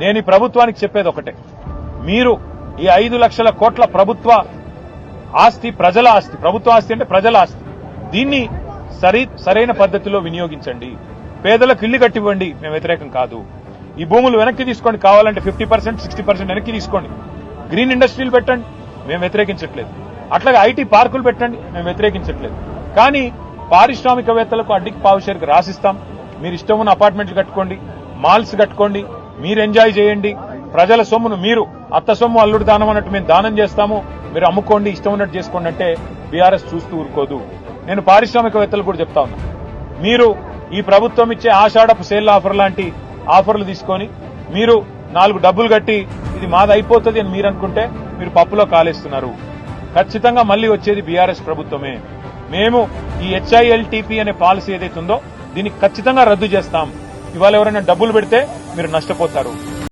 నేను ఈ ప్రభుత్వానికి చెప్పేది ఒకటే, మీరు ఈ 5 లక్షల కోట్ల ప్రభుత్వ ఆస్తి ప్రజల ఆస్తి, ప్రభుత్వ ఆస్తి అంటే ప్రజల ఆస్తి, దీన్ని సరైన పద్ధతిలో వినియోగించండి. పేదలకు ఇళ్లు కట్టివ్వండి, మేము వ్యతిరేకం కాదు. ఈ భూములు వెనక్కి తీసుకోండి, కావాలంటే 50%, 60% వెనక్కి తీసుకోండి. గ్రీన్ ఇండస్ట్రీలు పెట్టండి, మేము వ్యతిరేకించట్లేదు. అట్లాగే ఐటీ పార్కులు పెట్టండి, మేము వ్యతిరేకించట్లేదు. కానీ పారిశ్రామికవేత్తలకు అడ్డికి పావుషేరుకు రాసిస్తాం. మీరు ఇష్టం ఉన్న అపార్ట్మెంట్లు కట్టుకోండి, మాల్స్ కట్టుకోండి, మీరు ఎంజాయ్ చేయండి. ప్రజల సొమ్మును మీరు అత్త సొమ్ము అల్లుడు దానం అన్నట్టు మేము దానం చేస్తాము, మీరు అమ్ముకోండి, ఇష్టం ఉన్నట్టు చేసుకోండి అంటే బీఆర్ఎస్ చూస్తూ ఊరుకోదు. నేను పారిశ్రామికవేత్తలు కూడా చెప్తా ఉన్నా, మీరు ఈ ప్రభుత్వం ఇచ్చే ఆషాఢపు సేల్ ఆఫర్ లాంటి ఆఫర్లు తీసుకొని మీరు 4 డబ్బులు కట్టి ఇది మాది అయిపోతుంది అని మీరు అనుకుంటే మీరు పప్పులో కాలేస్తున్నారు. ఖచ్చితంగా మళ్లీ వచ్చేది బీఆర్ఎస్ ప్రభుత్వమే. మేము ఈ HILTP అనే పాలసీ ఏదైతే ఉందో దీన్ని ఖచ్చితంగా రద్దు చేస్తాం. ఇవాళ ఎవరైనా డబ్బులు పెడితే మీరు నష్టపోతారు.